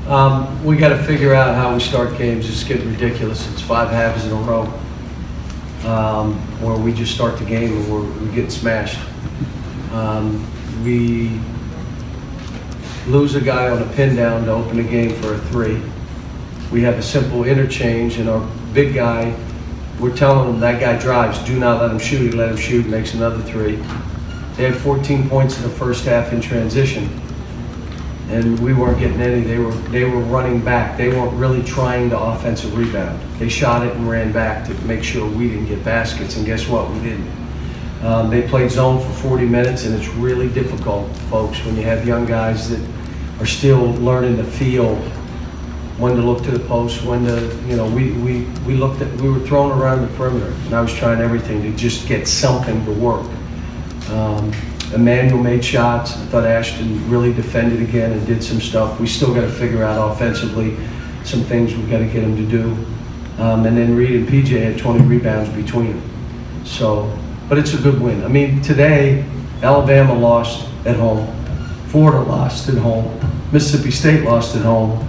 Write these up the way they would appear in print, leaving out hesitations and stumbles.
We got to figure out how we start games. It's getting ridiculous. It's 5 halves in a row where we just start the game and we get smashed. We lose a guy on a pin down to open the game for a 3. We have a simple interchange, and our big guy, we're telling him that guy drives, do not let him shoot. He let him shoot, makes another 3. They had 14 points in the first half in transition, and we weren't getting any. They were running back. They weren't really trying to offensive rebound. They shot it and ran back to make sure we didn't get baskets, and guess what? We didn't. They played zone for 40 minutes, and it's really difficult, folks, when you have young guys that are still learning to feel when to look to the post, when to, you know, we were thrown around the perimeter, and I was trying everything to just get something to work. Emmanuel made shots. I thought Ashton really defended again and did some stuff. We still got to figure out offensively some things we've got to get him to do. And then Reed and PJ had 20 rebounds between them. So, but it's a good win. I mean, today, Alabama lost at home. Florida lost at home. Mississippi State lost at home.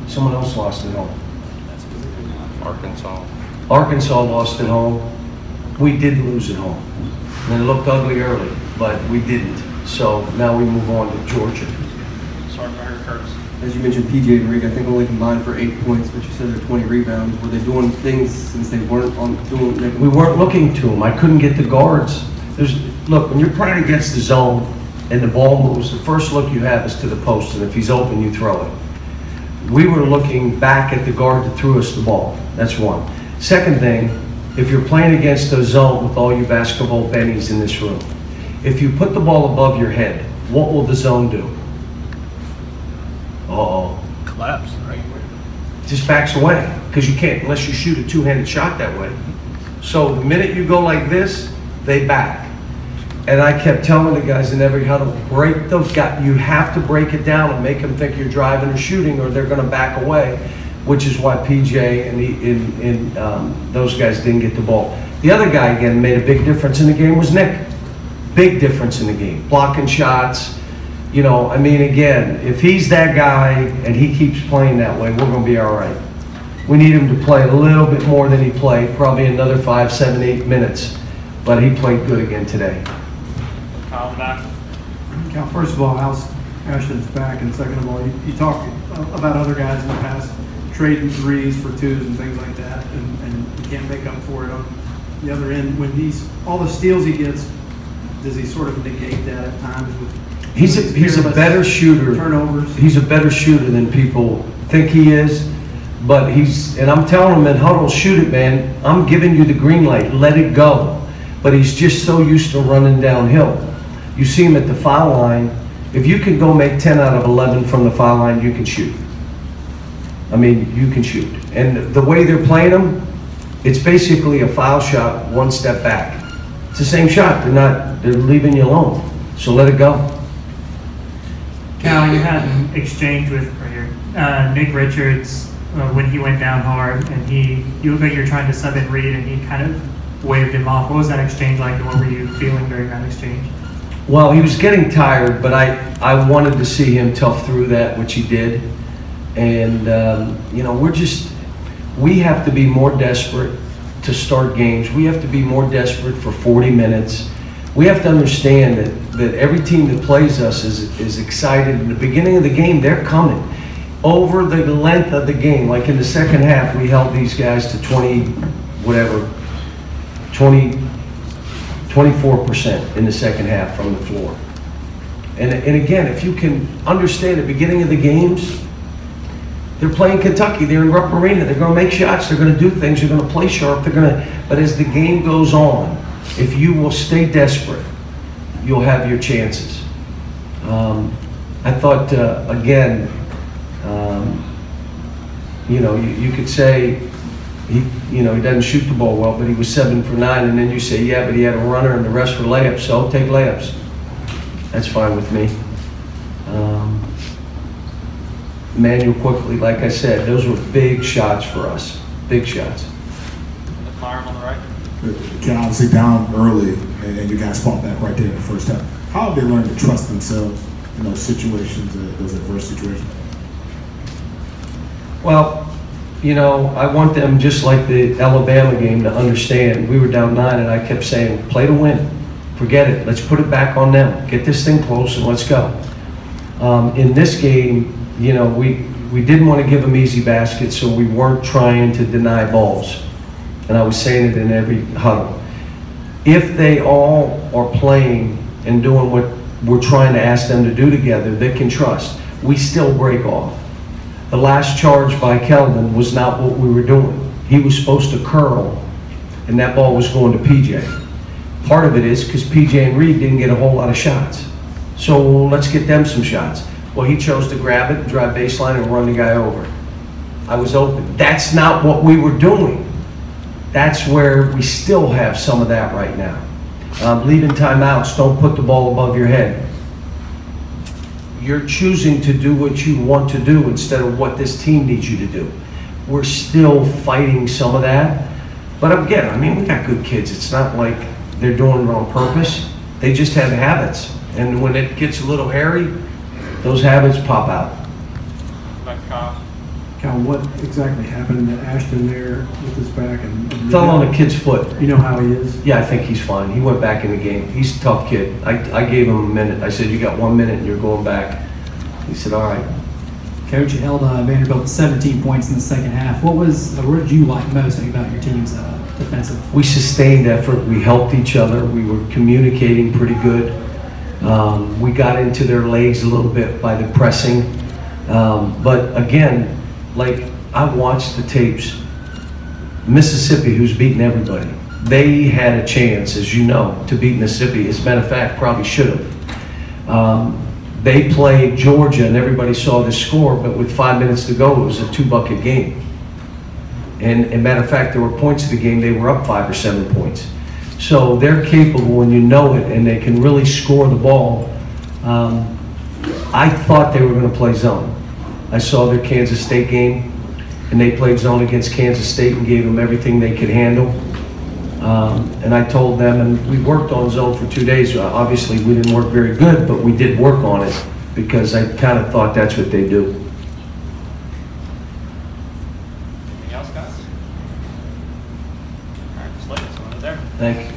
Someone else lost at home. Arkansas lost at home. We did lose at home. And it looked ugly early, but we didn't. So now we move on to Georgia. Sorry for her, Curtis. As you mentioned, PJ and Rick, I think only combined for 8 points, but you said they're 20 rebounds. Were they doing things since they weren't on doing? We weren't looking to them. I couldn't get the guards. Look, when you're playing against the zone and the ball moves, the first look you have is to the post, and if he's open, you throw it. We were looking back at the guard that threw us the ball. That's one. Second thing, if you're playing against a zone with all you basketball bennies in this room, if you put the ball above your head, what will the zone do? Uh-oh. Collapse, right? Just backs away, because you can't, unless you shoot a two-handed shot that way. So the minute you go like this, they back. And I kept telling the guys in every huddle, break the gut. You have to break it down and make them think you're driving or shooting, or they're going to back away, which is why PJ and those guys didn't get the ball. The other guy, again, made a big difference in the game was Nick. Big difference in the game. Blocking shots. You know, I mean, again, if he's that guy and he keeps playing that way, we're going to be all right. We need him to play a little bit more than he played, probably another 5, 7, 8 minutes. But he played good again today. Kyle back. Cal, first of all, how's Ashton's back? And second of all, you talked about other guys in the past trading 3s for 2s and things like that, and you can't make up for it on the other end. When all the steals he gets, does he sort of negate that at times with? He's a better shooter. Turnovers. He's a better shooter than people think he is. But and I'm telling him in huddle, shoot it, man. I'm giving you the green light. Let it go. But he's just so used to running downhill. You see him at the foul line. If you can go make 10 out of 11 from the foul line, you can shoot. I mean, you can shoot. And the way they're playing him, it's basically a foul shot, 1 step back. It's the same shot. They're leaving you alone. So let it go. Cal, you had an exchange with Nick Richards when he went down hard, and you look like you're trying to sub in Reed, and he kind of waved him off. What was that exchange like, and what were you feeling during that exchange? Well, he was getting tired, but I wanted to see him tough through that, which he did. And, you know, we have to be more desperate to start games. We have to be more desperate for 40 minutes. We have to understand that every team that plays us is excited. In the beginning of the game, they're coming. Over the length of the game, like in the second half, we held these guys to 24% in the second half from the floor. And again, if you can understand the beginning of the games, they're playing Kentucky, they're in Rupp Arena, they're going to make shots, they're going to do things, they're going to play sharp, but as the game goes on, if you will stay desperate, you'll have your chances. I thought, again, you know, you could say, he doesn't shoot the ball well, but he was 7 for 9, and then you say, yeah, but he had a runner and the rest were layups, so take layups. That's fine with me. Manuel quickly, like I said, those were big shots for us, big shots. The Clark on the right. Got obviously down early, and you guys fought back right there in the first half. How have they learned to trust themselves in those situations, those adverse situations? Well, you know, I want them, just like the Alabama game, to understand we were down 9 and I kept saying, play to win. Forget it. Let's put it back on them. Get this thing close and let's go. In this game, you know, we didn't want to give them easy baskets, so we weren't trying to deny balls. And I was saying it in every huddle. If they all are playing and doing what we're trying to ask them to do together, they can trust. We still break off. The last charge by Kelvin was not what we were doing. He was supposed to curl, and that ball was going to PJ. Part of it is because PJ and Reed didn't get a whole lot of shots. So let's get them some shots. Well, he chose to grab it, drive baseline, and run the guy over. I was open. That's not what we were doing. That's where we still have some of that right now. Leaving timeouts, don't put the ball above your head. You're choosing to do what you want to do instead of what this team needs you to do. We're still fighting some of that. But again, I mean, we got good kids. It's not like they're doing it on purpose. They just have habits. And when it gets a little hairy, those habits pop out. Back to Kyle. Cal, what exactly happened to Ashton there with his back? And Fell on a kid's foot. You know how he is? Yeah, I think he's fine. He went back in the game. He's a tough kid. I gave him a minute. I said, you got 1 minute and you're going back. He said, all right. Coach, you held Vanderbilt to 17 points in the second half. What did you like most about your team's defensive? We sustained effort. We helped each other. We were communicating pretty good. We got into their legs a little bit by the pressing. But again, like, I watched the tapes. Mississippi, who's beaten everybody, they had a chance, as you know, to beat Mississippi. As a matter of fact, probably should have. They played Georgia, and everybody saw the score, but with 5 minutes to go, it was a 2-bucket game. And as a matter of fact, there were points of the game, they were up 5 or 7 points. So they're capable when you know it, and they can really score the ball. I thought they were going to play zone. I saw their Kansas State game, and they played zone against Kansas State and gave them everything they could handle. And I told them, and we worked on zone for 2 days. Obviously, we didn't work very good, but we did work on it because I kind of thought that's what they do. Anything else, guys? All right, just let us know there. Thank you.